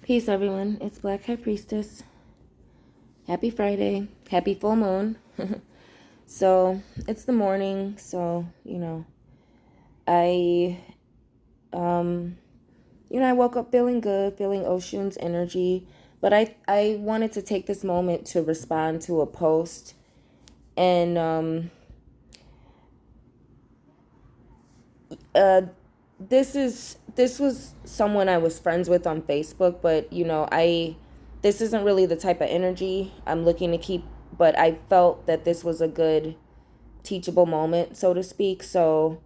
Peace, everyone. It's Black High Priestess. Happy Friday. Happy full moon. So it's the morning. So I um, I woke up feeling good, feeling Oshun's energy. But I wanted to take this moment to respond to a post, and uh, this was someone I was friends with on Facebook, but I this isn't really the type of energy I'm looking to keep, but I felt that this was a good teachable moment, so to speak. So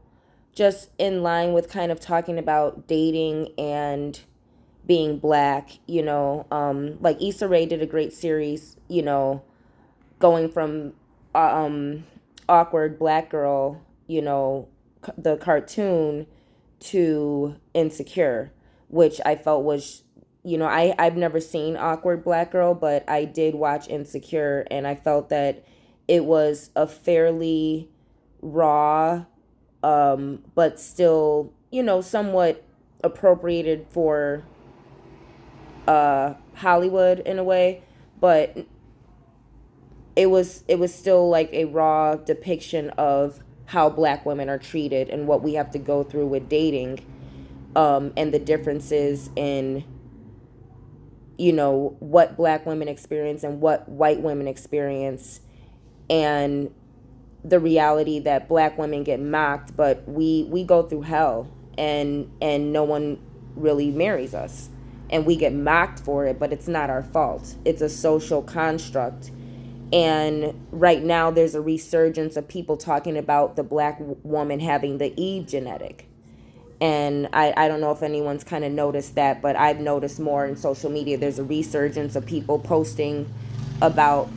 just in line with kind of talking about dating and being black, like Issa Rae did a great series, going from um awkward black girl, the cartoon to Insecure, which I felt was, I've never seen Awkward Black Girl, but I did watch Insecure, and I felt that it was a fairly raw, but still, somewhat appropriated for Hollywood in a way, but it was still like a raw depiction of how black women are treated and what we have to go through with dating, and the differences in what black women experience and what white women experience, and the reality that black women get mocked, but we go through hell, and no one really marries us, and we get mocked for it, but it's not our fault. It's a social construct. And right now there's a resurgence of people talking about the black woman having the Eve genetic. And I don't know if anyone's kind of noticed that, but I've noticed more in social media. There's a resurgence of people posting about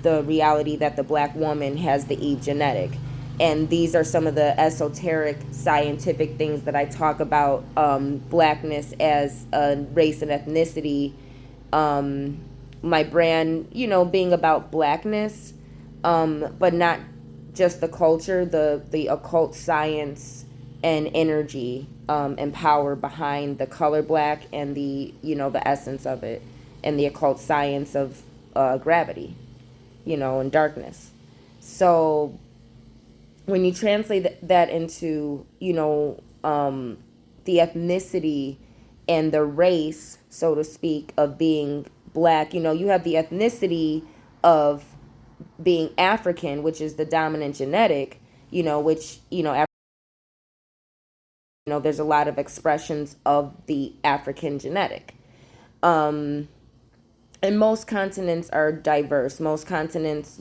the reality that the black woman has the Eve genetic. And these are some of the esoteric scientific things that I talk about, blackness as a race and ethnicity, my brand, being about blackness, but not just the culture, the occult science and energy, and power behind the color black, and the essence of it, and the occult science of gravity, and darkness. So when you translate that into the ethnicity and the race, so to speak, of being black, you have the ethnicity of being African, which is the dominant genetic, which there's a lot of expressions of the African genetic. um and most continents are diverse. Most continents,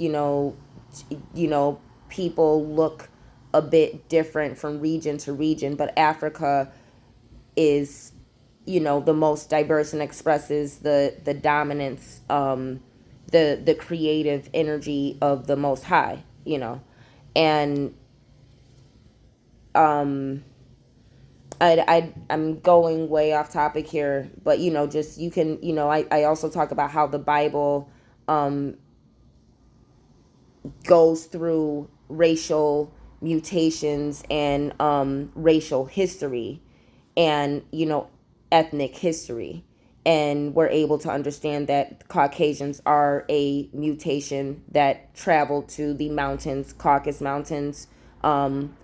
people look a bit different from region to region, but Africa is, the most diverse and expresses the dominance, the creative energy of the Most High, and um I'm going way off topic here, but just you can, I also talk about how the Bible um goes through racial mutations and racial history, and ethnic history, and we're able to understand that Caucasians are a mutation that traveled to the mountains, Caucasus Mountains, um,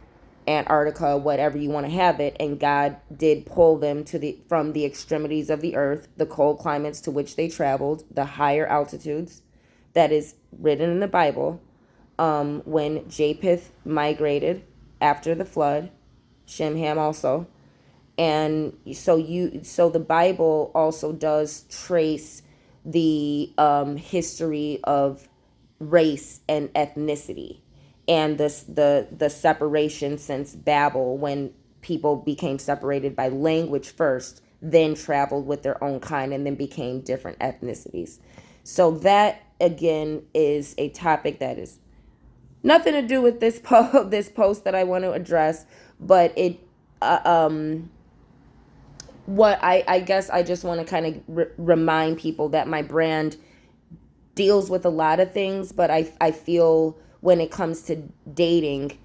Antarctica, whatever you want to have it, and God did pull them to the from the extremities of the earth, the cold climates to which they traveled, the higher altitudes. That is written in the Bible. When Japheth migrated after the flood, Shem Ham also, and so the Bible also does trace the history of race and ethnicity, and the separation since Babel, when people became separated by language first, then traveled with their own kind, and then became different ethnicities. So that again is a topic that is nothing to do with this post that I want to address, but it what I guess I just want to kind of remind people that my brand deals with a lot of things, but I feel when it comes to dating,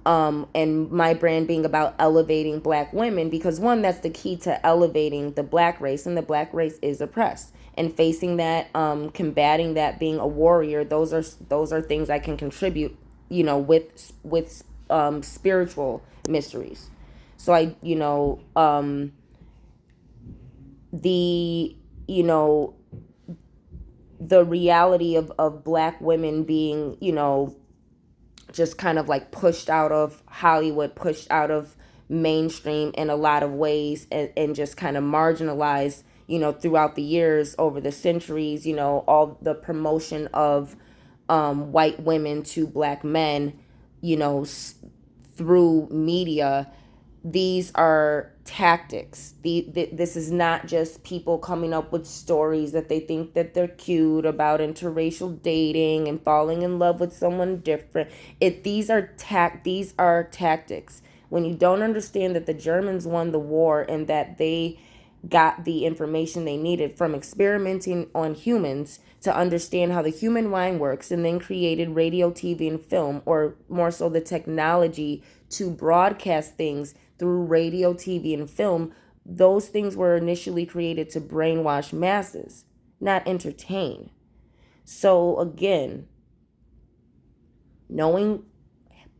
And my brand being about elevating Black women, because one, that's the key to elevating the Black race, and the Black race is oppressed. And facing that, combating that, being a warrior, those are things I can contribute, with spiritual mysteries. So the you know the reality of Black women being, just kind of like pushed out of Hollywood, pushed out of mainstream in a lot of ways, and just kind of marginalized, throughout the years, over the centuries, all the promotion of white women to Black men, through media. These are tactics. This is not just people coming up with stories that they think that they're cute about interracial dating and falling in love with someone different. These are tactics. When you don't understand that the Germans won the war and that they got the information they needed from experimenting on humans to understand how the human mind works, and then created radio, TV, and film, or more so the technology to broadcast things through radio, TV, and film. Those things were initially created to brainwash masses, not entertain. So again, knowing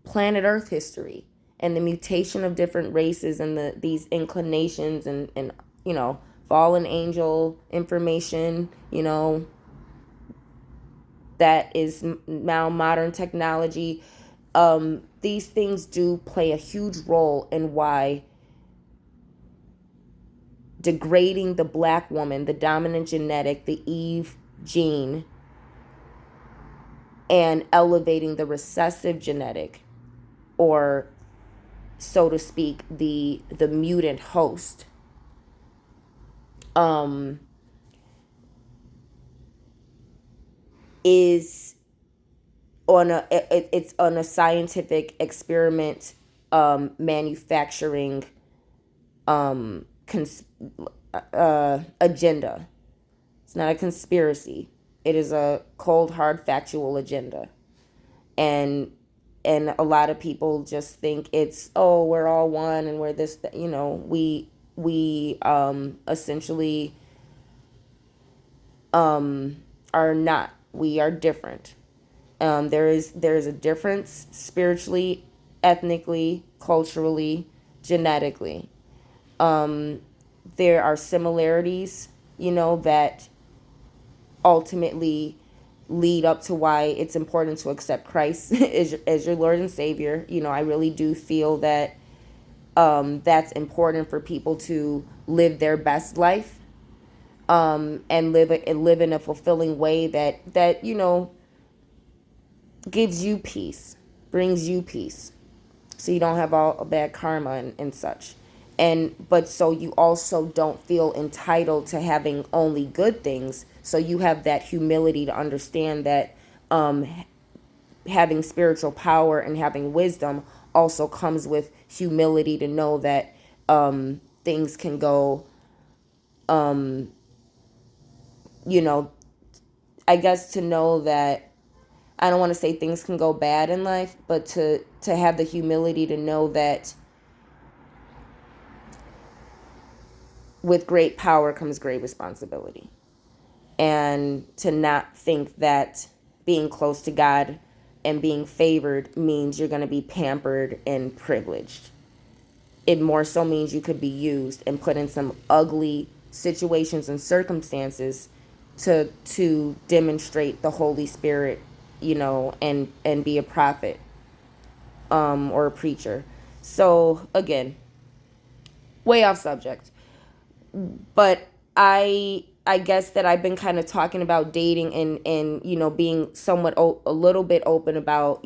planet Earth history and the mutation of different races and these inclinations and fallen angel information, that is now modern technology. These things do play a huge role in why degrading the Black woman, the dominant genetic, the Eve gene, and elevating the recessive genetic, or so to speak, the mutant host, is it's on a scientific experiment, manufacturing agenda. It's not a conspiracy. It is a cold, hard, factual agenda. And a lot of people just think it's, oh, we're all one and we're this, we essentially are not. We are different. There is a difference spiritually, ethnically, culturally, genetically. There are similarities, that ultimately lead up to why it's important to accept Christ as your Lord and Savior. I really do feel that that's important for people to live their best life, and live in a fulfilling way that gives you peace, brings you peace, so you don't have all bad karma and such. But so you also don't feel entitled to having only good things, so you have that humility to understand that having spiritual power and having wisdom also comes with humility to know that things can go, I guess, to know that, I don't want to say things can go bad in life, but to have the humility to know that with great power comes great responsibility. And to not think that being close to God and being favored means you're going to be pampered and privileged. It more so means you could be used and put in some ugly situations and circumstances to demonstrate the Holy Spirit, and be a prophet, or a preacher. So again, way off subject. But I guess that I've been kind of talking about dating and being somewhat a little bit open about,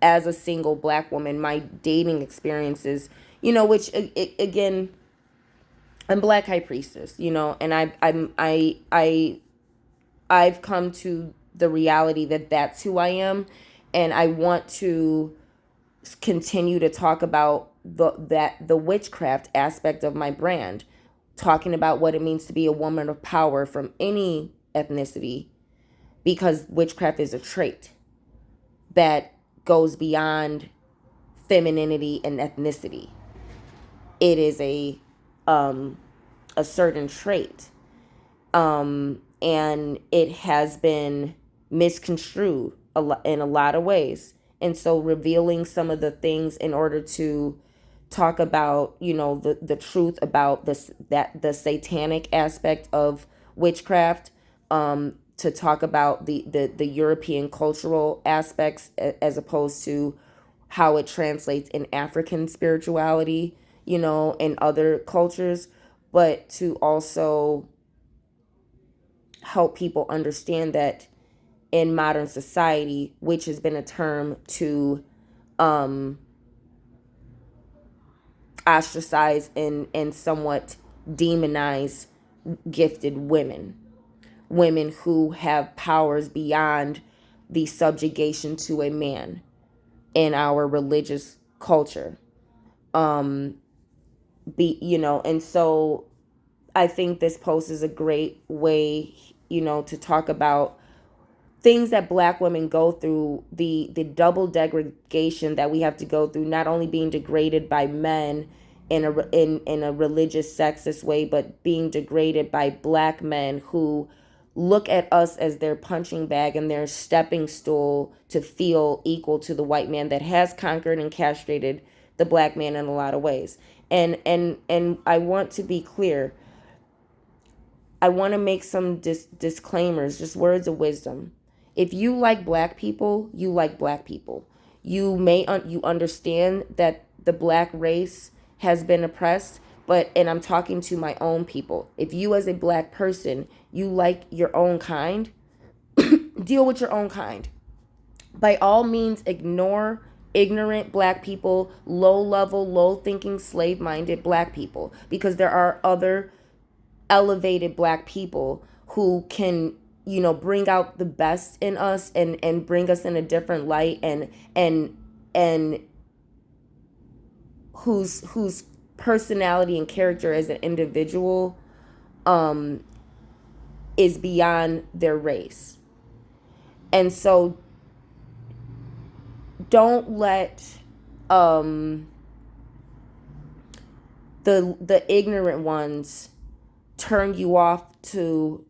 as a single Black woman, my dating experiences, which again, I'm Black High Priestess, and I've come to the reality that that's who I am, and I want to continue to talk about the witchcraft aspect of my brand, talking about what it means to be a woman of power from any ethnicity, because witchcraft is a trait that goes beyond femininity and ethnicity. It is a certain trait, and it has been misconstrued in a lot of ways. And so revealing some of the things in order to talk about, the truth about this, that the satanic aspect of witchcraft, to talk about the European cultural aspects, as opposed to how it translates in African spirituality, in other cultures, but to also help people understand that in modern society, which has been a term to ostracize and somewhat demonize gifted women who have powers beyond the subjugation to a man in our religious culture. And so I think this post is a great way, to talk about things that Black women go through, the double degradation that we have to go through, not only being degraded by men in a religious sexist way, but being degraded by Black men who look at us as their punching bag and their stepping stool to feel equal to the white man that has conquered and castrated the Black man in a lot of ways. And I want to be clear. I want to make some disclaimers, just words of wisdom. If you like Black people, you like Black people. You you understand that the Black race has been oppressed, and I'm talking to my own people. If you as a Black person, you like your own kind, deal with your own kind. By all means, ignore ignorant Black people, low level, low thinking, slave minded Black people, because there are other elevated Black people who can, bring out the best in us and bring us in a different light, and whose personality and character as an individual is beyond their race. And so don't let the ignorant ones turn you off to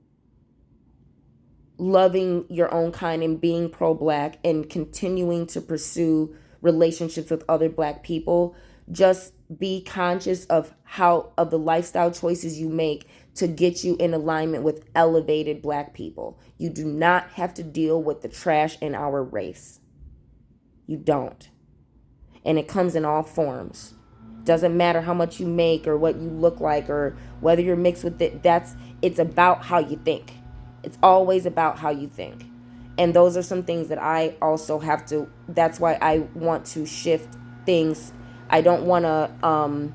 loving your own kind and being pro-Black and continuing to pursue relationships with other Black people. Just be conscious of the lifestyle choices you make to get you in alignment with elevated Black people. You do not have to deal with the trash in our race. You don't. And it comes in all forms. Doesn't matter how much you make or what you look like or whether you're mixed with it. It's about how you think. It's always about how you think. And those are some things that I also have to, that's why I want to shift things. I don't want to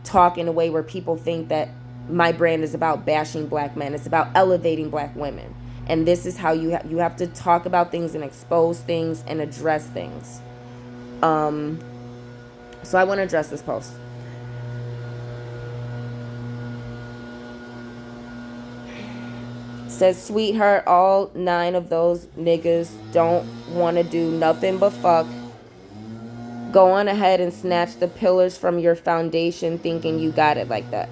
talk in a way where people think that my brand is about bashing Black men. It's about elevating Black women. And this is how you have to talk about things and expose things and address things. So I want to address this post. Says, sweetheart, all 9 of those niggas don't want to do nothing but fuck. Go on ahead and snatch the pillars from your foundation thinking you got it like that.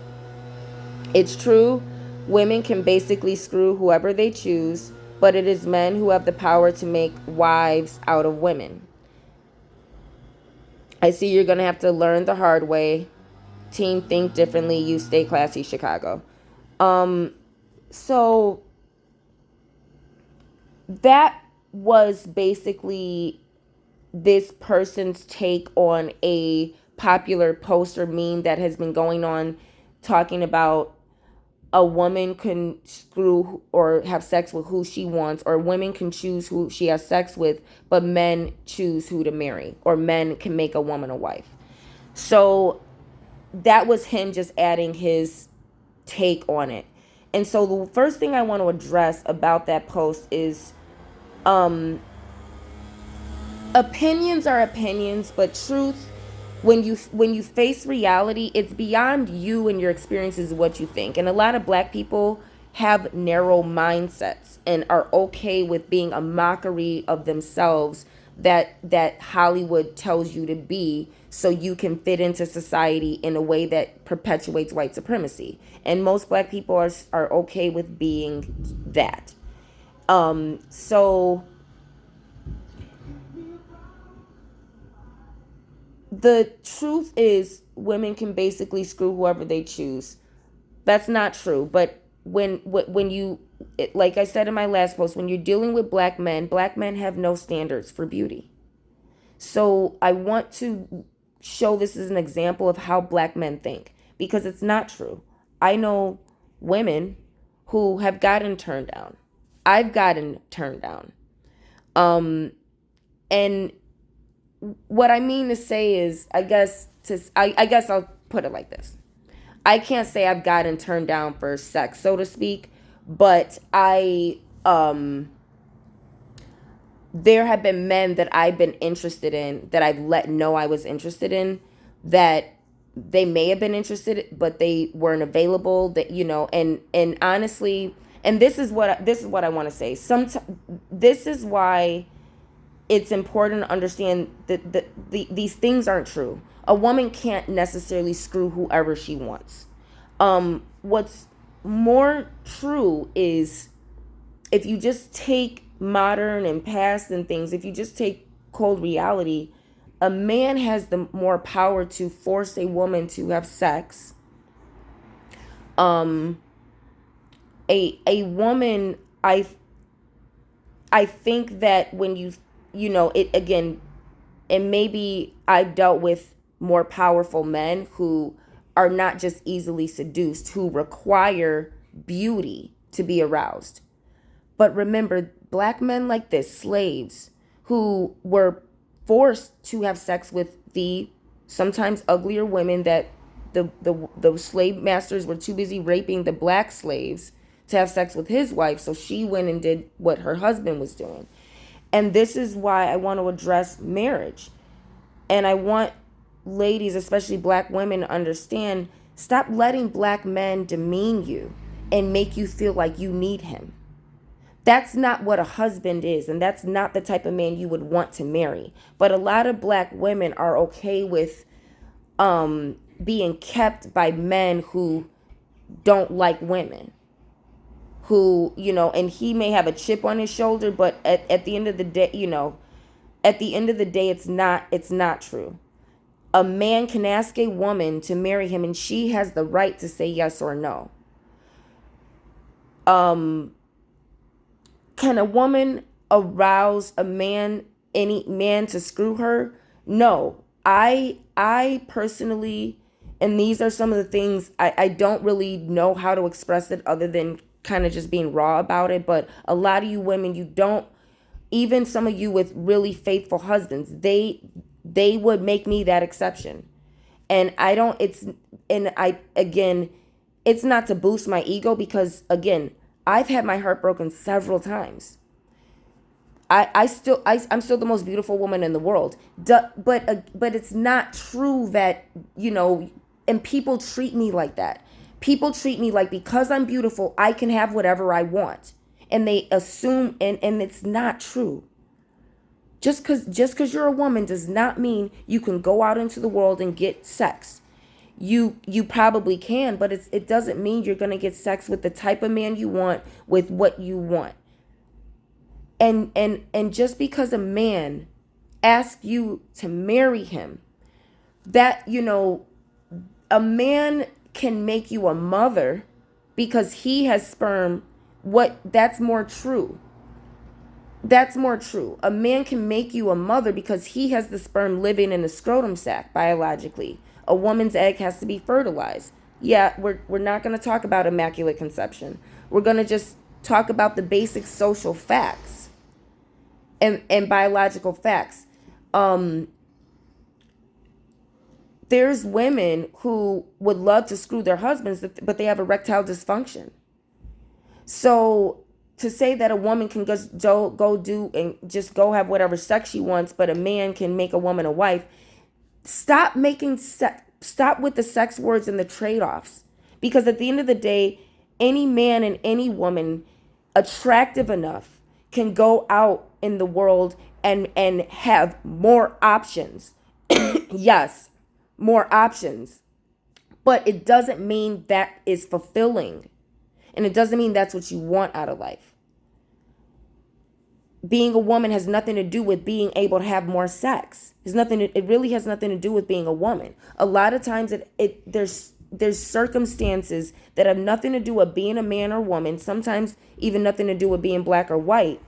It's true, women can basically screw whoever they choose, but it is men who have the power to make wives out of women. I see you're going to have to learn the hard way. Team, think differently. You stay classy, Chicago. So that was basically this person's take on a popular poster meme that has been going on, talking about a woman can screw or have sex with who she wants, or women can choose who she has sex with, but men choose who to marry, or men can make a woman a wife. So that was him just adding his take on it. And so the first thing I want to address about that post is opinions are opinions, but truth, when you face reality, it's beyond you and your experiences, what you think. And a lot of Black people have narrow mindsets and are okay with being a mockery of themselves that Hollywood tells you to be, so you can fit into society in a way that perpetuates white supremacy. And most black people are okay with being that. So the truth is, women can basically screw whoever they choose. That's not true. But when you, like I said in my last post, when you're dealing with black men have no standards for beauty. So I want to show this as an example of how black men think, because it's not true. I know women who have gotten turned down. I've gotten turned down. And what I mean to say is, I guess I'll put it like this. I can't say I've gotten turned down for sex, so to speak, but there have been men that I've been interested in, that I've let know I was interested in, that they may have been interested but they weren't available, that and honestly, and this is what I want to say. This is why it's important to understand that these things aren't true. A woman can't necessarily screw whoever she wants. What's more true is, if you just take modern and past and things, if you just take cold reality, a man has the more power to force a woman to have sex. A woman, I think that when it again, and maybe I've dealt with more powerful men who are not just easily seduced, who require beauty to be aroused. But remember, black men like this, slaves, who were forced to have sex with the sometimes uglier women that the slave masters were too busy raping the black slaves to have sex with his wife, so she went and did what her husband was doing. And this is why I want to address marriage. And I want ladies, especially black women, to understand, stop letting black men demean you and make you feel like you need him. That's not what a husband is, and that's not the type of man you would want to marry. But a lot of black women are okay with being kept by men who don't like women, who, and he may have a chip on his shoulder, but at the end of the day, it's not true. A man can ask a woman to marry him, and she has the right to say yes or no. Can a woman arouse any man to screw her? No. I personally, and these are some of the things, I don't really know how to express it other than kind of just being raw about it, but a lot of you women, you don't, even some of you with really faithful husbands, they would make me that exception. And it's not to boost my ego, because again, I've had my heart broken several times. I'm still the most beautiful woman in the world. But it's not true that, and people treat me like that. People treat me like, because I'm beautiful, I can have whatever I want. And they assume, and it's not true. Just because you're a woman does not mean you can go out into the world and get sex. You probably can, but it doesn't mean you're going to get sex with the type of man you want, with what you want. And just because a man asks you to marry him, that, a man can make you a mother because he has sperm. That's more true. That's more true. A man can make you a mother because he has the sperm living in the scrotum sac biologically. A woman's egg has to be fertilized. Yeah, we're not going to talk about immaculate conception. We're going to just talk about the basic social facts and biological facts. There's women who would love to screw their husbands, but they have erectile dysfunction. So to say that a woman can just go have whatever sex she wants, but a man can make a woman a wife, stop with the sex words and the trade-offs. Because at the end of the day, any man and any woman attractive enough can go out in the world and have more options. Yes, more options. But it doesn't mean that is fulfilling. And it doesn't mean that's what you want out of life. Being a woman has nothing to do with being able to have more sex. It really has nothing to do with being a woman. A lot of times there's circumstances that have nothing to do with being a man or woman, sometimes even nothing to do with being black or white,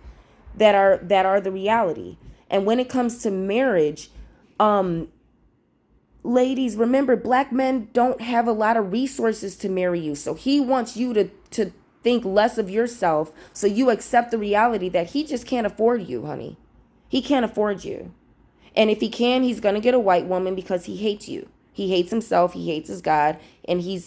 that are the reality. And when it comes to marriage, ladies, remember, black men don't have a lot of resources to marry you. So he wants you to think less of yourself, so you accept the reality that he just can't afford you, honey. He can't afford you. And if he can, he's going to get a white woman because he hates you. He hates himself, he hates his God, and he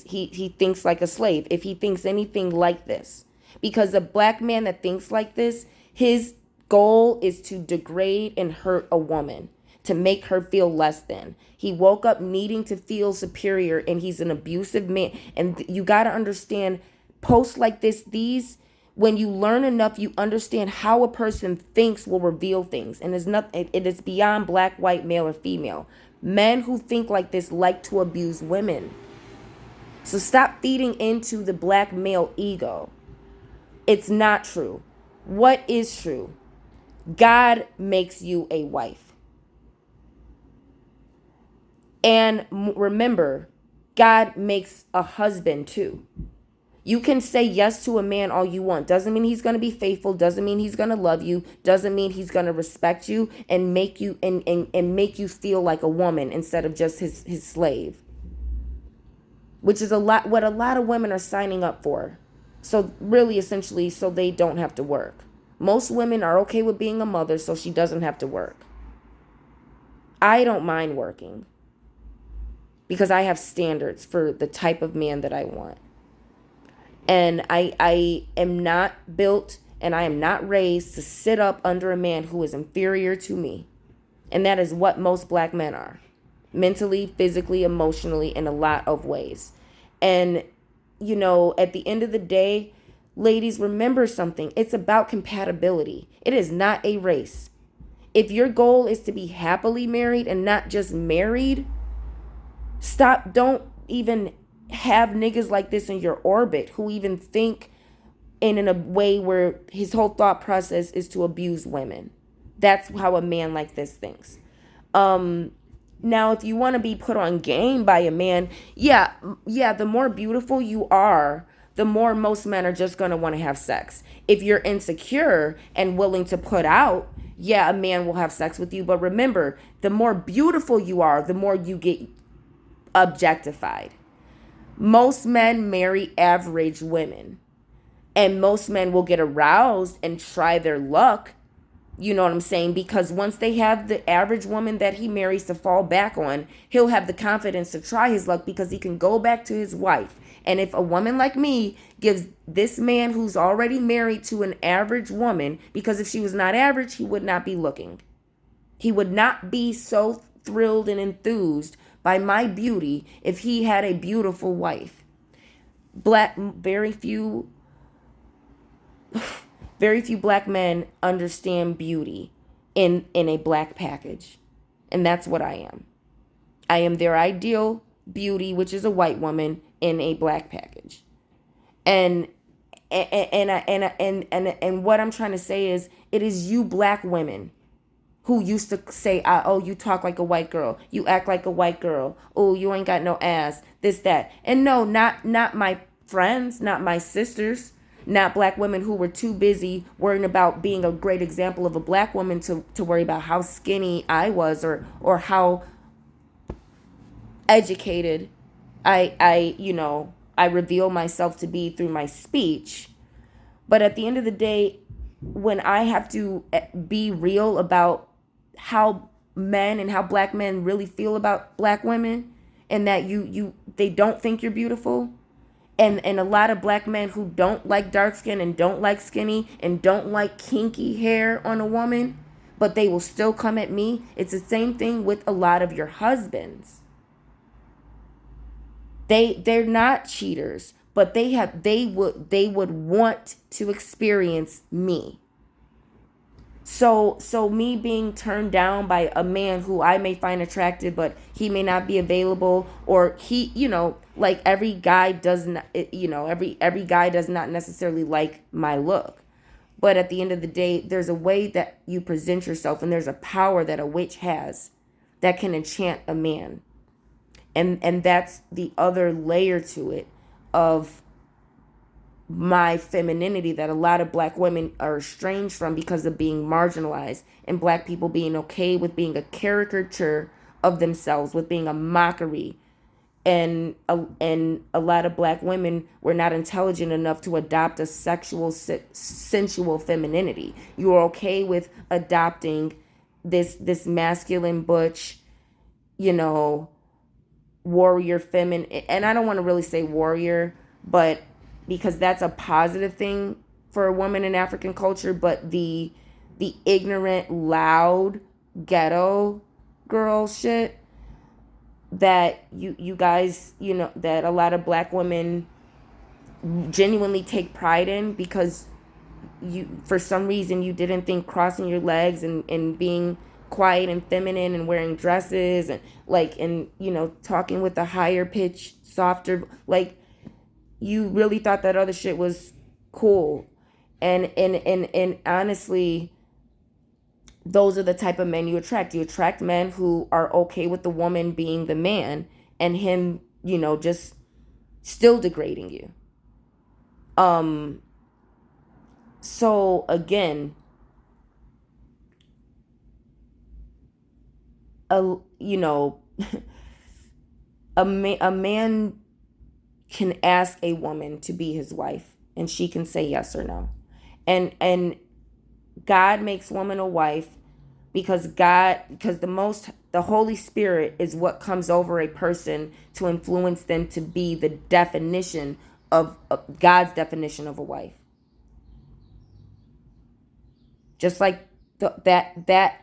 thinks like a slave if he thinks anything like this. Because a black man that thinks like this, his goal is to degrade and hurt a woman, to make her feel less than. He woke up needing to feel superior, and he's an abusive man. And you got to understand, posts like this, when you learn enough, you understand how a person thinks will reveal things. And it is beyond black, white, male, or female. Men who think like this like to abuse women. So stop feeding into the black male ego. It's not true. What is true? God makes you a wife. And remember, God makes a husband too. You can say yes to a man all you want. Doesn't mean he's going to be faithful. Doesn't mean he's going to love you. Doesn't mean he's going to respect you and make you and make you feel like a woman instead of just his slave. Which is what a lot of women are signing up for. So really, essentially, so they don't have to work. Most women are okay with being a mother so she doesn't have to work. I don't mind working because I have standards for the type of man that I want. And I am not built and I am not raised to sit up under a man who is inferior to me. And that is what most black men are. Mentally, physically, emotionally, in a lot of ways. And, at the end of the day, ladies, remember something. It's about compatibility. It is not a race. If your goal is to be happily married and not just married, don't even have niggas like this in your orbit who even think in a way where his whole thought process is to abuse women. That's how a man like this thinks. Now, if you want to be put on game by a man, yeah, the more beautiful you are, the more most men are just going to want to have sex. If you're insecure and willing to put out, yeah, a man will have sex with you. But remember, the more beautiful you are, the more you get objectified. Most men marry average women, and most men will get aroused and try their luck. You know what I'm saying? Because once they have the average woman that he marries to fall back on, he'll have the confidence to try his luck because he can go back to his wife. And if a woman like me gives this man who's already married to an average woman, because if she was not average, he would not be looking. He would not be so thrilled and enthused by my beauty if he had a beautiful wife. Very few black men understand beauty in a black package. And that's what I am. I am their ideal beauty, which is a white woman in a black package. And what I'm trying to say is, it is you black women who used to say, oh, you talk like a white girl. You act like a white girl. Oh, you ain't got no ass. This, that. And no, not my friends, not my sisters, not black women who were too busy worrying about being a great example of a black woman to worry about how skinny I was or how educated I reveal myself to be through my speech. But at the end of the day, when I have to be real about how men and how black men really feel about black women, and that they don't think you're beautiful, and a lot of black men who don't like dark skin and don't like skinny and don't like kinky hair on a woman, but they will still come at me. It's the same thing with a lot of your husbands. They're not cheaters, but they would want to experience me. So me being turned down by a man who I may find attractive, but he may not be available, or he, like every guy does not, every guy does not necessarily like my look. But at the end of the day, there's a way that you present yourself, and there's a power that a witch has that can enchant a man. And that's the other layer to it of my femininity that a lot of black women are estranged from because of being marginalized, and black people being okay with being a caricature of themselves, with being a mockery. And a lot of black women were not intelligent enough to adopt a sexual sensual femininity. You are okay with adopting this masculine butch, you know warrior feminine. And I don't want to really say warrior, but because that's a positive thing for a woman in African culture. But the ignorant, loud, ghetto girl shit that you guys, that a lot of black women genuinely take pride in, because you, for some reason, you didn't think crossing your legs and being quiet and feminine and wearing dresses and talking with a higher pitch, softer, like, you really thought that other shit was cool. And honestly, those are the type of men you attract. You attract men who are okay with the woman being the man, and him, just still degrading you. So again, a you know a man can ask a woman to be his wife, and she can say yes or no. And God makes woman a wife because the Holy Spirit is what comes over a person to influence them to be the definition of God's definition of a wife. Just like that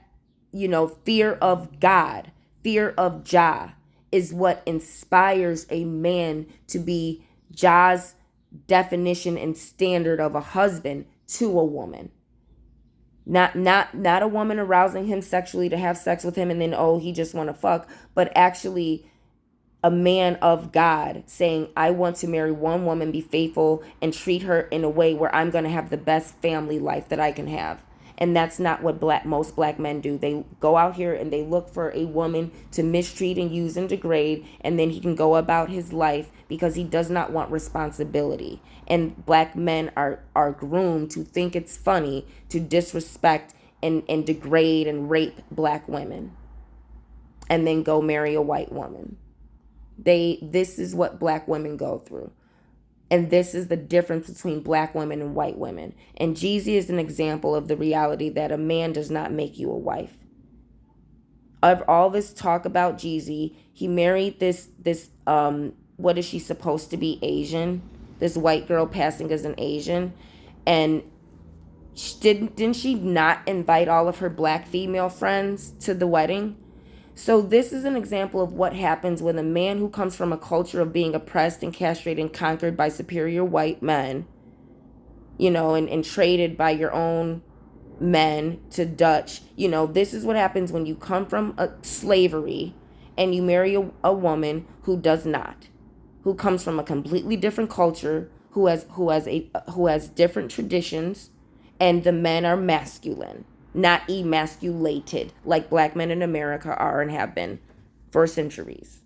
fear of God, fear of Jah is what inspires a man to be Jah's definition and standard of a husband to a woman. Not a woman arousing him sexually to have sex with him and then, oh, he just want to fuck, but actually a man of God saying, I want to marry one woman, be faithful, and treat her in a way where I'm going to have the best family life that I can have. And that's not what most black men do. They go out here and they look for a woman to mistreat and use and degrade, and then he can go about his life because he does not want responsibility. And black men are groomed to think it's funny to disrespect and degrade and rape black women and then go marry a white woman. This is what black women go through. And this is the difference between black women and white women. And Jeezy is an example of the reality that a man does not make you a wife. Of all this talk about Jeezy, he married this what is she supposed to be, Asian? This white girl passing as an Asian. And didn't she not invite all of her black female friends to the wedding? So this is an example of what happens when a man who comes from a culture of being oppressed and castrated and conquered by superior white men, and traded by your own men to Dutch. This is what happens when you come from slavery and you marry a woman who does not, who comes from a completely different culture, who has different traditions, and the men are masculine, not emasculated like black men in America are and have been for centuries.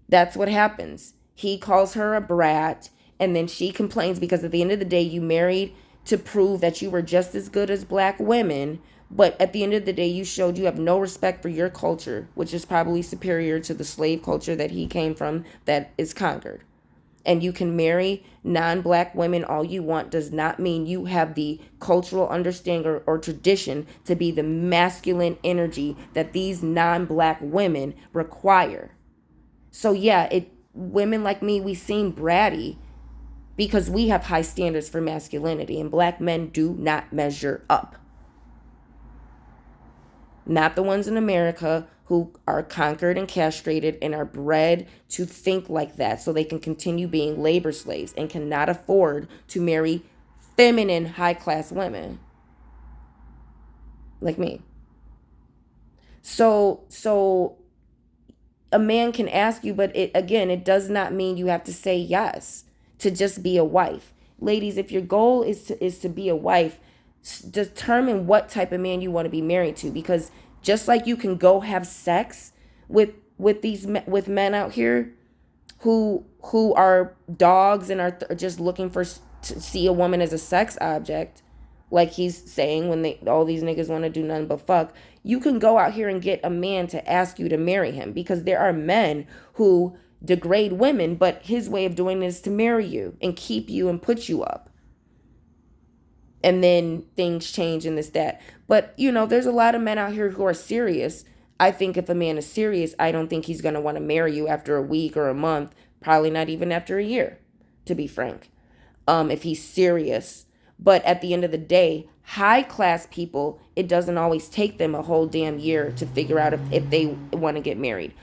That's what happens. He calls her a brat, and then she complains because at the end of the day, you married to prove that you were just as good as black women, but at the end of the day, you showed you have no respect for your culture, which is probably superior to the slave culture that he came from that is conquered. And you can marry non-black women all you want does not mean you have the cultural understanding or tradition to be the masculine energy that these non-black women require. So yeah, women like me, we seem bratty because we have high standards for masculinity, and black men do not measure up. Not the ones in America who are conquered and castrated and are bred to think like that so they can continue being labor slaves and cannot afford to marry feminine, high-class women like me. So a man can ask you, but it does not mean you have to say yes to just be a wife. Ladies, if your goal is to be a wife, determine what type of man you want to be married to, because just like you can go have sex with men out here who are dogs and are just looking to see a woman as a sex object, like he's saying, when all these niggas want to do nothing but fuck. You can go out here and get a man to ask you to marry him, because there are men who degrade women, but his way of doing this is to marry you and keep you and put you up. And then things change and this, that. But, there's a lot of men out here who are serious. I think if a man is serious, I don't think he's going to want to marry you after a week or a month, probably not even after a year, to be frank, if he's serious. But at the end of the day, high class people, it doesn't always take them a whole damn year to figure out if they want to get married.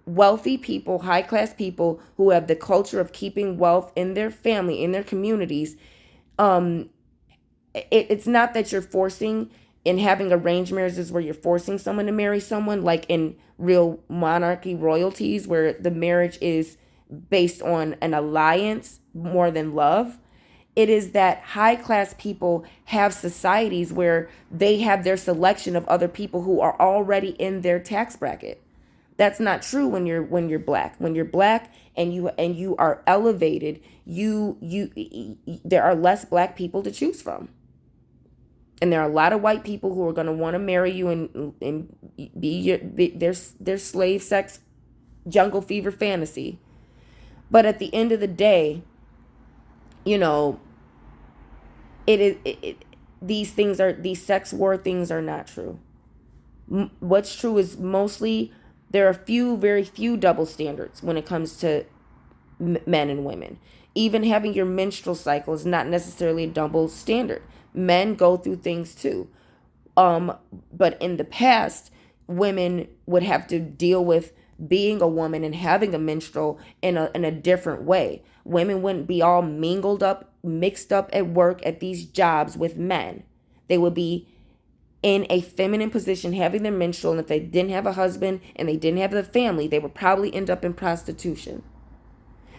Wealthy people, high class people who have the culture of keeping wealth in their family, in their communities, it's not that you're forcing, in having arranged marriages where you're forcing someone to marry someone, like in real monarchy royalties where the marriage is based on an alliance more than love. It is that high class people have societies where they have their selection of other people who are already in their tax bracket. That's not true when you're black. When you're black and you are elevated, there are less black people to choose from. And there are a lot of white people who are going to want to marry you and be their slave sex jungle fever fantasy. But at the end of the day, these sex war things are not true. What's true is mostly there are very few double standards when it comes to men and women. Even having your menstrual cycle is not necessarily a double standard. Men go through things too. But in the past, women would have to deal with being a woman and having a menstrual in a different way. Women wouldn't be all mixed up at work at these jobs with men. They would be in a feminine position having their menstrual, and if they didn't have a husband and they didn't have a family, they would probably end up in prostitution.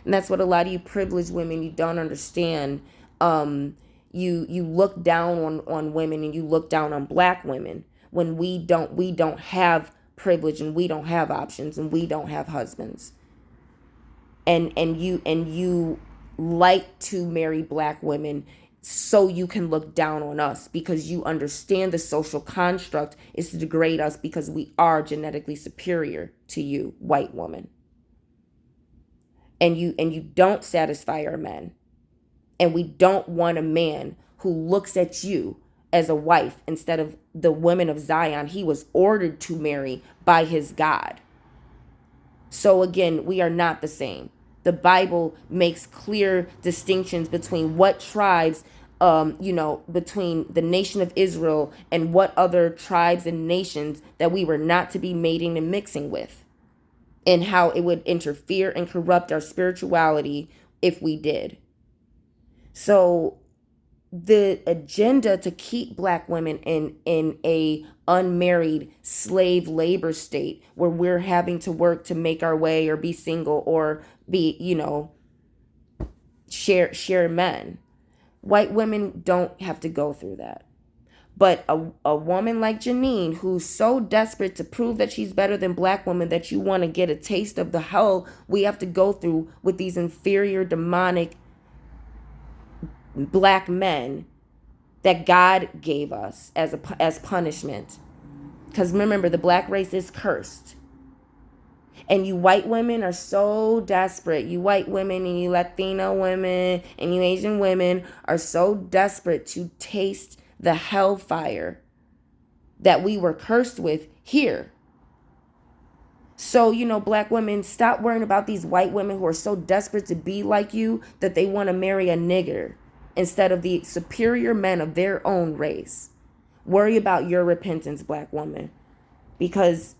And that's what a lot of you privileged women, you don't understand. You look down on women, and you look down on black women when we don't have privilege, and we don't have options, and we don't have husbands. And you like to marry black women so you can look down on us, because you understand the social construct is to degrade us because we are genetically superior to you, white woman. And you don't satisfy our men. And we don't want a man who looks at you as a wife instead of the women of Zion he was ordered to marry by his God. So again, we are not the same. The Bible makes clear distinctions between what tribes, between the nation of Israel and what other tribes and nations that we were not to be mating and mixing with, and how it would interfere and corrupt our spirituality if we did. So the agenda to keep black women in a unmarried slave labor state where we're having to work to make our way or be single or be, share men. White women don't have to go through that. But a woman like Janine, who's so desperate to prove that she's better than black women that you want to get a taste of the hell we have to go through with these inferior, demonic black men that God gave us as punishment. Because remember, the black race is cursed. And you white women are so desperate. You white women and you Latino women and you Asian women are so desperate to taste the hellfire that we were cursed with here. So, black women, stop worrying about these white women who are so desperate to be like you that they want to marry a nigger instead of the superior men of their own race. Worry about your repentance, black woman, because,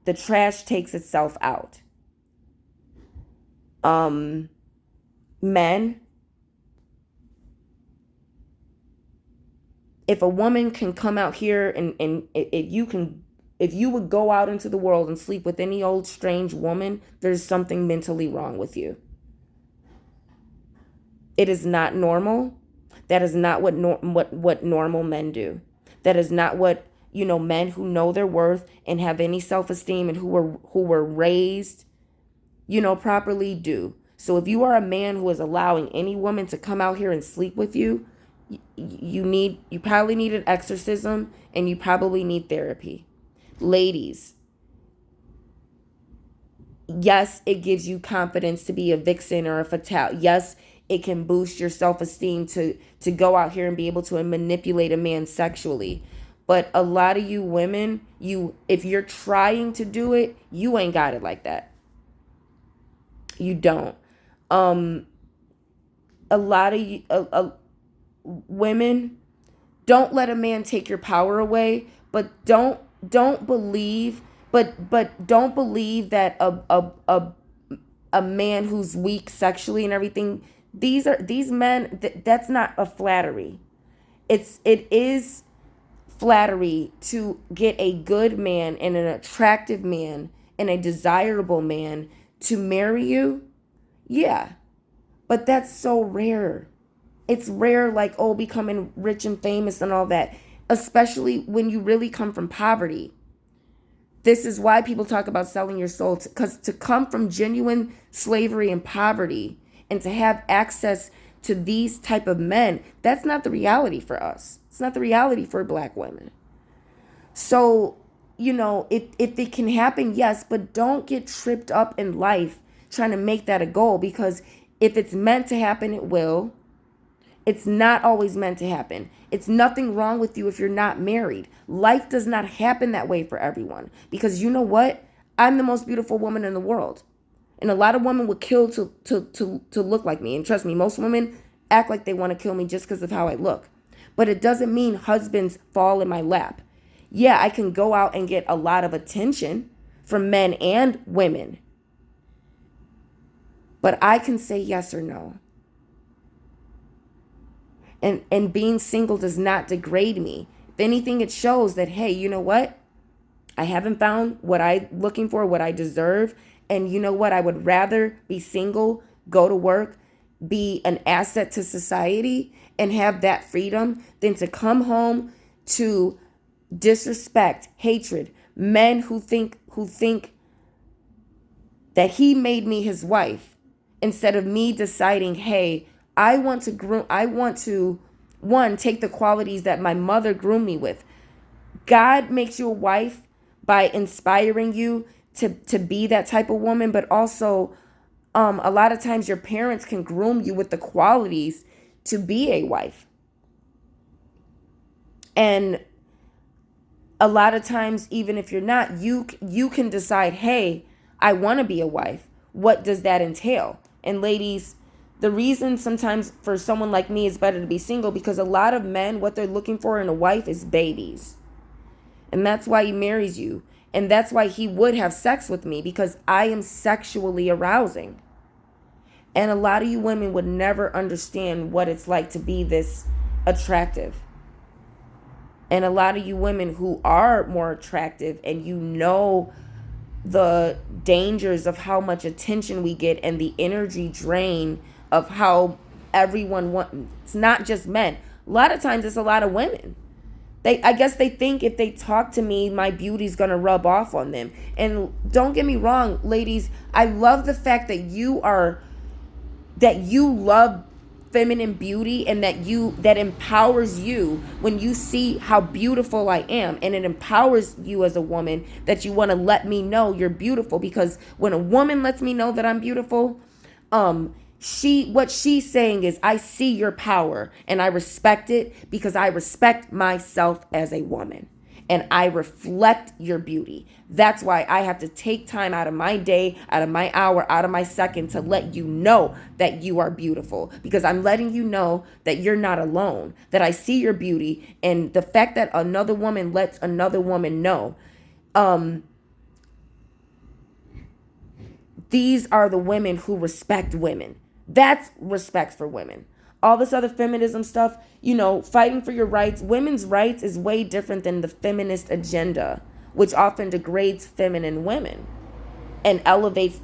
the trash takes itself out. Men, If a woman can come out here and if you would go out into the world and sleep with any old strange woman, there's something mentally wrong with you. It is not normal. That is not what normal men do. That is not what, men who know their worth and have any self-esteem and who were raised, properly do. So if you are a man who is allowing any woman to come out here and sleep with you, you probably need an exorcism and you probably need therapy. Ladies, yes, it gives you confidence to be a vixen or a fatale. Yes, it can boost your self-esteem to go out here and be able to manipulate a man sexually. But a lot of you women, if you're trying to do it, you ain't got it like that. You don't. A lot of you, women, don't let a man take your power away, but don't believe don't believe that a man who's weak sexually and everything, these men, that's not a flattery. It is flattery to get a good man and an attractive man and a desirable man to marry you. Yeah, but that's so rare. It's rare, like, oh, becoming rich and famous and all that, especially when you really come from poverty. This is why people talk about selling your soul, because to come from genuine slavery and poverty and to have access to these type of men, that's not the reality for us. It's not the reality for black women. So, if it can happen, yes, but don't get tripped up in life trying to make that a goal, because if it's meant to happen, it will. It's not always meant to happen. It's nothing wrong with you if you're not married. Life does not happen that way for everyone. Because you know what? I'm the most beautiful woman in the world. And a lot of women would kill to look like me. And trust me, most women act like they want to kill me just because of how I look. But it doesn't mean husbands fall in my lap. Yeah, I can go out and get a lot of attention from men and women. But I can say yes or no. And being single does not degrade me. If anything, it shows that, hey, you know what? I haven't found what I'm looking for, what I deserve. And you know what? I would rather be single, go to work, be an asset to society, and have that freedom than to come home to disrespect, hatred, men who think that he made me his wife, instead of me deciding, hey, I want to one, take the qualities that my mother groomed me with. God makes you a wife by inspiring you to be that type of woman, but also a lot of times your parents can groom you with the qualities to be a wife. And a lot of times, even if you're not, you can decide, hey, I want to be a wife. What does that entail? And ladies, the reason sometimes for someone like me it's better to be single, because a lot of men, what they're looking for in a wife is babies. And that's why he marries you. And that's why he would have sex with me, because I am sexually arousing. And a lot of you women would never understand what it's like to be this attractive. And a lot of you women who are more attractive and the dangers of how much attention we get and the energy drain of how everyone wants, it's not just men. A lot of times it's a lot of women. I guess they think if they talk to me, my beauty's gonna rub off on them. And don't get me wrong, ladies, I love the fact that you love feminine beauty, and that empowers you when you see how beautiful I am, and it empowers you as a woman that you want to let me know you're beautiful. Because when a woman lets me know that I'm beautiful, what she's saying is, I see your power and I respect it, because I respect myself as a woman and I reflect your beauty. That's why I have to take time out of my day, out of my hour, out of my second to let you know that you are beautiful, because I'm letting you know that you're not alone, that I see your beauty. And the fact that another woman lets another woman know, these are the women who respect women. That's respect for women. all this other feminism stuff, fighting for your rights, women's rights is way different than the feminist agenda, which often degrades feminine women and elevates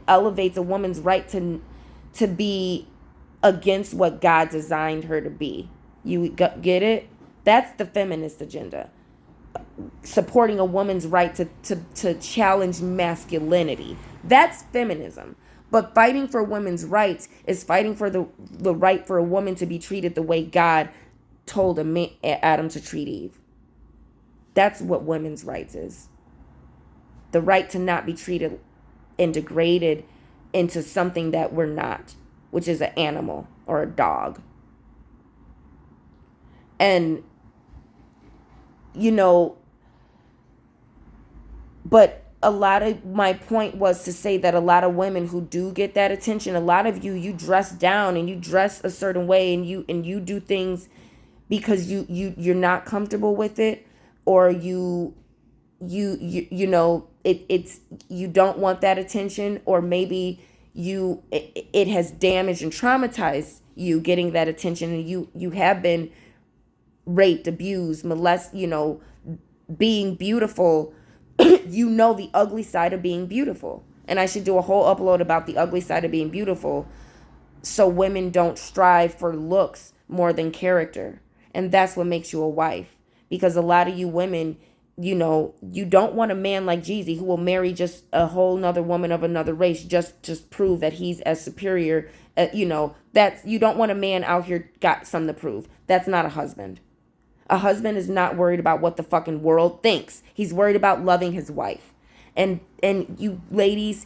elevates a woman's right to be against what God designed her to be. You get it? That's the feminist agenda. Supporting a woman's right to challenge masculinity. That's feminism. But fighting for women's rights is fighting for the right for a woman to be treated the way God told Adam to treat Eve. That's what women's rights is. The right to not be treated and degraded into something that we're not, which is an animal or a dog. And, but a lot of my point was to say that a lot of women who do get that attention, a lot of you dress down and you dress a certain way and you do things because you're not comfortable with it, or it's you don't want that attention, or maybe it has damaged and traumatized you getting that attention, and you have been raped, abused, molested, being beautiful. The ugly side of being beautiful. And I should do a whole upload about the ugly side of being beautiful, so women don't strive for looks more than character. And that's what makes you a wife. Because a lot of you women, you don't want a man like Jeezy who will marry just a whole nother woman of another race just to prove that he's as superior. That's, you don't want a man out here got something to prove. That's not a husband. A husband is not worried about what the fucking world thinks. He's worried about loving his wife. And you ladies,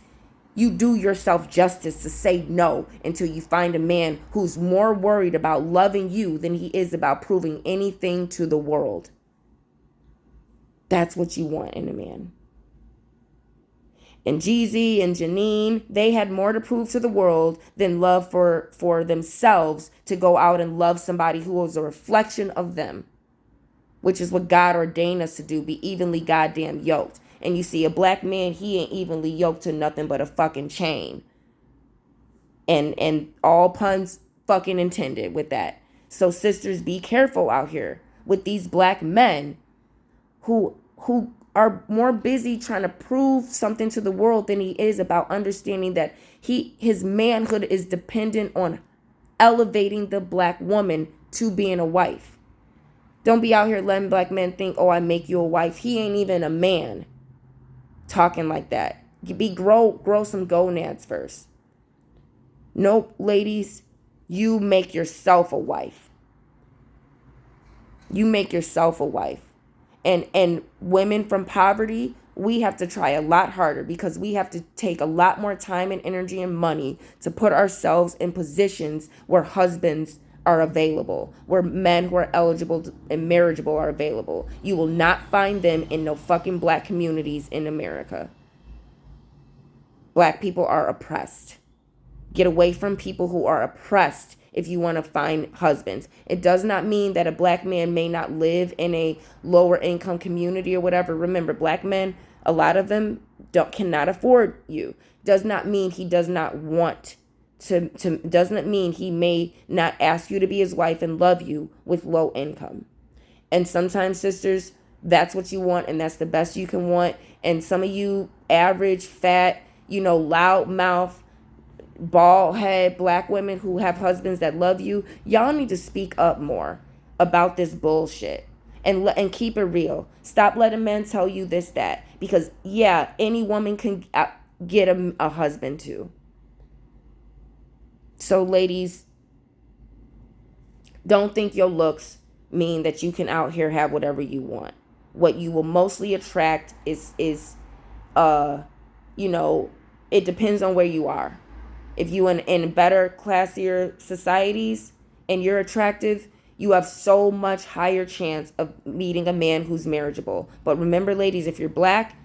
you do yourself justice to say no until you find a man who's more worried about loving you than he is about proving anything to the world. That's what you want in a man. And Jeezy and Janine, they had more to prove to the world than love for themselves to go out and love somebody who was a reflection of them, which is what God ordained us to do, be evenly goddamn yoked. And you see, a black man, he ain't evenly yoked to nothing but a fucking chain. And all puns fucking intended with that. So sisters, be careful out here with these black men who are more busy trying to prove something to the world than he is about understanding that his manhood is dependent on elevating the black woman to being a wife. Don't be out here letting black men think, oh, I make you a wife. He ain't even a man talking like that. Grow some gonads first. Nope, ladies, you make yourself a wife. You make yourself a wife. And women from poverty, we have to try a lot harder because we have to take a lot more time and energy and money to put ourselves in positions where husbands are available, where men who are eligible and marriageable are available. You will not find them in no fucking black communities in America. Black people are oppressed. Get away from people who are oppressed if you want to find husbands. It does not mean that a black man may not live in a lower income community or whatever. Remember, black men, a lot of them cannot afford you. Does not mean he does not want to doesn't mean he may not ask you to be his wife and love you with low income. And sometimes, sisters, that's what you want, and that's the best you can want. And some of you average, fat, loud mouth, bald head black women who have husbands that love you, y'all need to speak up more about this bullshit and keep it real. Stop letting men tell you this, that, because yeah, any woman can get a husband too. So ladies, don't think your looks mean that you can out here have whatever you want. What you will mostly attract is it depends on where you are. If you in better, classier societies and you're attractive, you have so much higher chance of meeting a man who's marriageable. But remember, ladies, if you're black,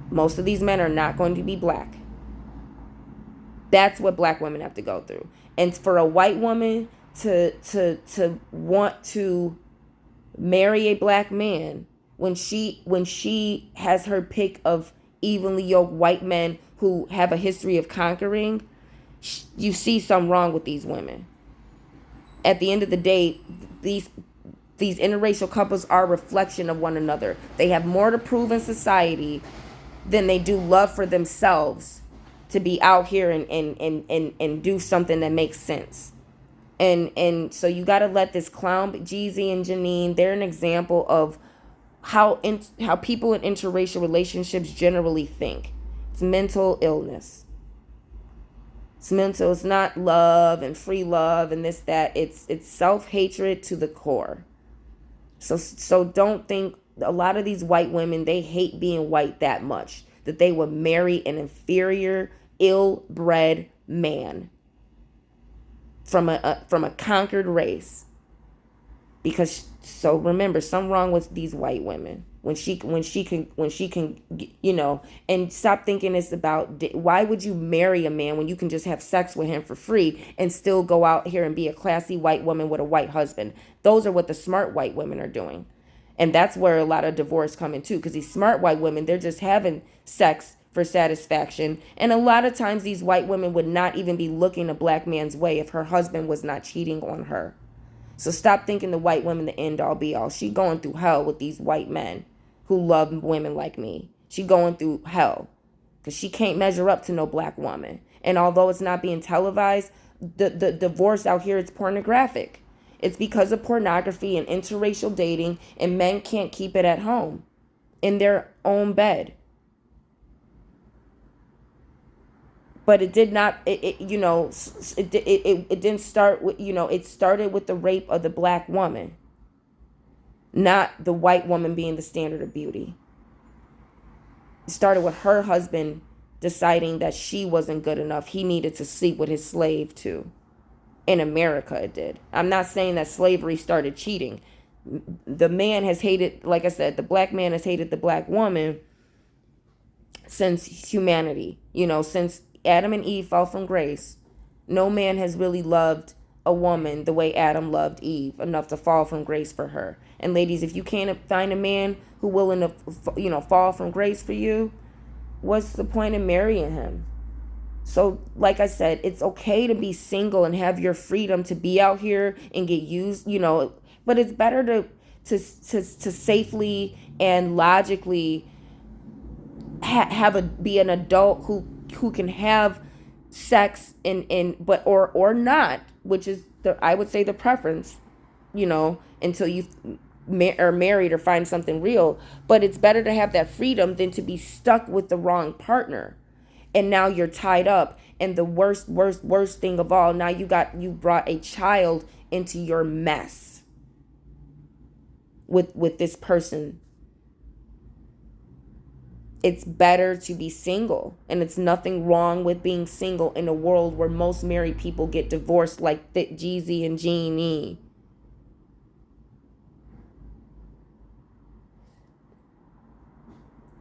most of these men are not going to be black. That's what black women have to go through. And for a white woman to want to marry a black man when she has her pick of evenly yoked white men who have a history of conquering, you see something wrong with these women. At the end of the day, these interracial couples are a reflection of one another. They have more to prove in society than they do love for themselves to be out here and do something that makes sense. And so you got to let this clown Jeezy and Janine, they're an example of how people in interracial relationships generally think. It's mental illness. It's mental. It's not love and free love and this that. It's self-hatred to the core. So don't think a lot of these white women, they hate being white that much that they would marry an inferior, ill-bred man from a conquered race. Because so remember, something wrong with these white women when she can and stop thinking it's about why would you marry a man when you can just have sex with him for free and still go out here and be a classy white woman with a white husband. Those are what the smart white women are doing. And that's where a lot of divorce come in too, because these smart white women, they're just having sex for satisfaction. And a lot of times these white women would not even be looking a black man's way if her husband was not cheating on her. So stop thinking the white woman the end all be all. She going through hell with these white men who love women like me. She going through hell because she can't measure up to no black woman. And although it's not being televised, the divorce out here, it's pornographic. It's because of pornography and interracial dating, and men can't keep it at home in their own bed. But it did not, it didn't start with, it started with the rape of the black woman, not the white woman being the standard of beauty. It started with her husband deciding that she wasn't good enough. He needed to sleep with his slave too. In America, it did. I'm not saying that slavery started cheating. The man has hated, like I said, the black man has hated the black woman since humanity, since Adam and Eve fell from grace. No man has really loved a woman the way Adam loved Eve enough to fall from grace for her. And ladies, if you can't find a man who willing to, fall from grace for you, what's the point of marrying him? So, like I said, it's okay to be single and have your freedom to be out here and get used, but it's better to safely and logically be an adult who can have sex or not, which is I would say the preference, until you are married or find something real. But it's better to have that freedom than to be stuck with the wrong partner. And now you're tied up. And the worst thing of all, now you brought a child into your mess with this person. It's better to be single. And it's nothing wrong with being single in a world where most married people get divorced like Jeezy and Jeannie.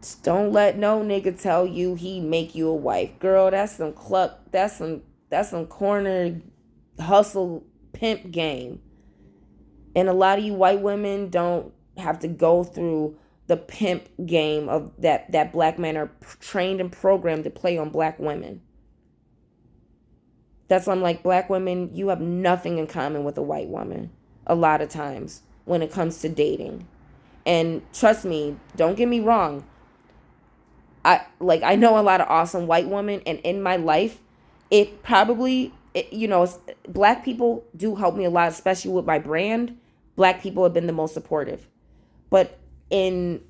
Just don't let no nigga tell you he make you a wife. Girl, that's some cluck. That's some corner hustle pimp game. And a lot of you white women don't have to go through the pimp game of that black men are trained and programmed to play on black women. That's why I'm like, black women, you have nothing in common with a white woman a lot of times when it comes to dating. And trust me, don't get me wrong. I know a lot of awesome white women, and in my life, black people do help me a lot, especially with my brand. Black people have been the most supportive. But in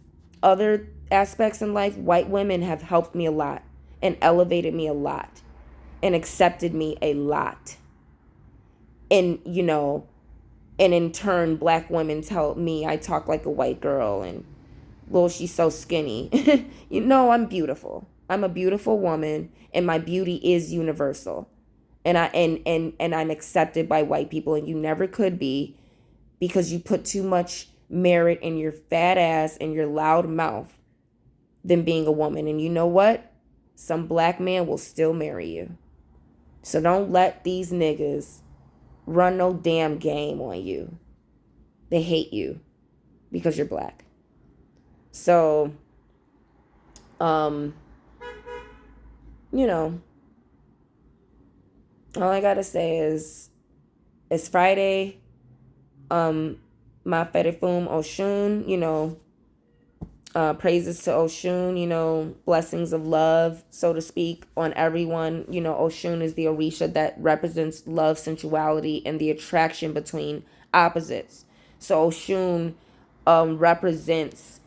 other aspects in life, white women have helped me a lot and elevated me a lot and accepted me a lot. And, and in turn, black women tell me I talk like a white girl and, well, she's so skinny. I'm beautiful. I'm a beautiful woman, and my beauty is universal. And I'm accepted by white people, and you never could be, because you put too much merit in your fat ass and your loud mouth than being a woman. And you know what? Some black man will still marry you. So don't let these niggas run no damn game on you. They hate you because you're black. So, All I gotta say is it's Friday. Maferefum Oshun, praises to Oshun, blessings of love, so to speak, on everyone. Oshun is the Orisha that represents love, sensuality, and the attraction between opposites. So Oshun represents,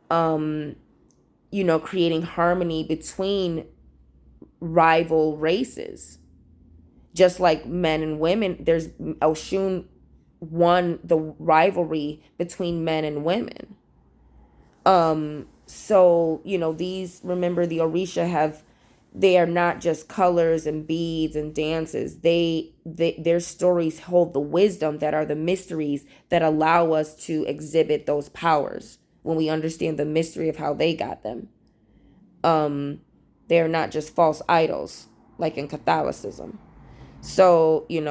creating harmony between rival races. Just like men and women, there's Oshun won the rivalry between men and women. So, these, remember, the Orisha they are not just colors and beads and dances. Their stories hold the wisdom that are the mysteries that allow us to exhibit those powers when we understand the mystery of how they got them. They are not just false idols like in Catholicism. So, they're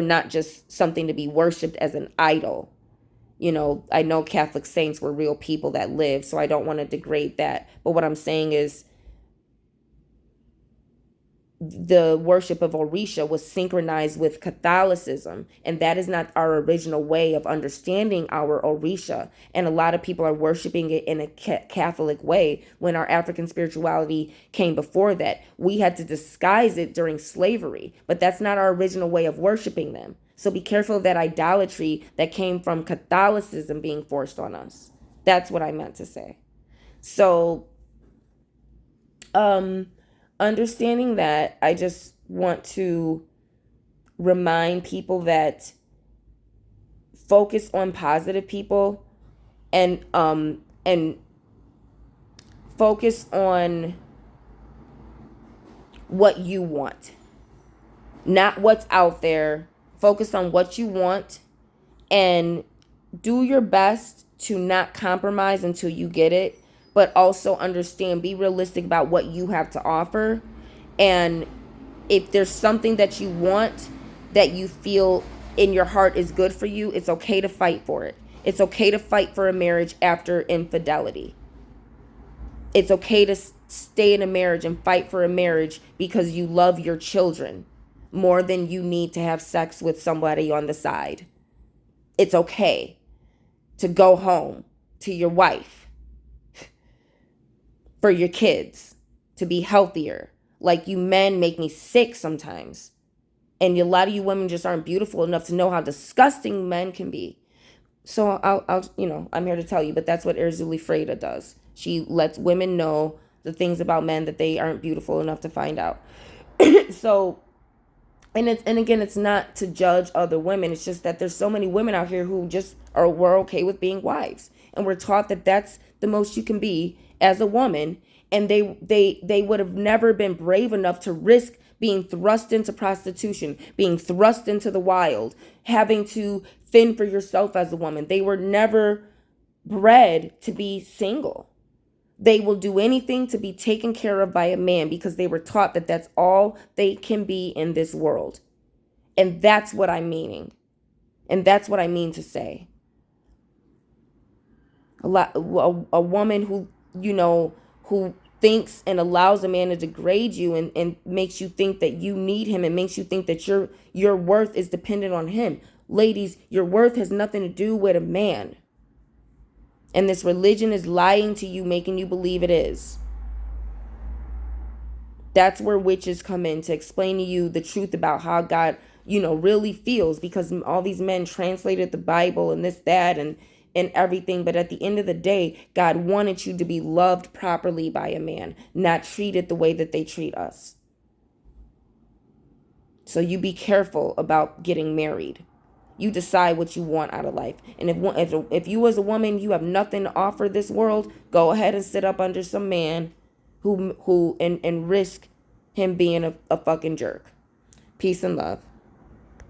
not just something to be worshipped as an idol. I know Catholic saints were real people that lived, so I don't want to degrade that. But what I'm saying is the worship of Orisha was synchronized with Catholicism, and that is not our original way of understanding our Orisha. And a lot of people are worshiping it in a Catholic way when our African spirituality came before that. We had to disguise it during slavery, but that's not our original way of worshiping them. So be careful of that idolatry that came from Catholicism being forced on us. That's what I meant to say. So, understanding that, I just want to remind people that focus on positive people, and focus on what you want, not what's out there. Focus on what you want, and do your best to not compromise until you get it, but also understand, be realistic about what you have to offer. And if there's something that you want that you feel in your heart is good for you, it's okay to fight for it. It's okay to fight for a marriage after infidelity. It's okay to stay in a marriage and fight for a marriage because you love your children more than you need to have sex with somebody on the side. It's okay to go home to your wife for your kids, to be healthier. Like, you men make me sick sometimes. And a lot of you women just aren't beautiful enough to know how disgusting men can be. So I'm here to tell you, but that's what Erzulie Freda does. She lets women know the things about men that they aren't beautiful enough to find out. So, and again, it's not to judge other women. It's just that there's so many women out here who just were okay with being wives, and we're taught that that's the most you can be as a woman. And they would have never been brave enough to risk being thrust into prostitution, being thrust into the wild, having to fend for yourself as a woman. They were never bred to be single. They will do anything to be taken care of by a man because they were taught that that's all they can be in this world. And that's what I'm meaning. And that's what I mean to say. A woman who, who thinks and allows a man to degrade you and makes you think that you need him, and makes you think that your worth is dependent on him. Ladies, your worth has nothing to do with a man. And this religion is lying to you, making you believe it is. That's where witches come in to explain to you the truth about how God, really feels, because all these men translated the Bible and this, that, and everything. But at the end of the day, God wanted you to be loved properly by a man, not treated the way that they treat us. So you be careful about getting married. You decide what you want out of life. And if you as a woman, you have nothing to offer this world, go ahead and sit up under some man who and risk him being a fucking jerk. Peace and love.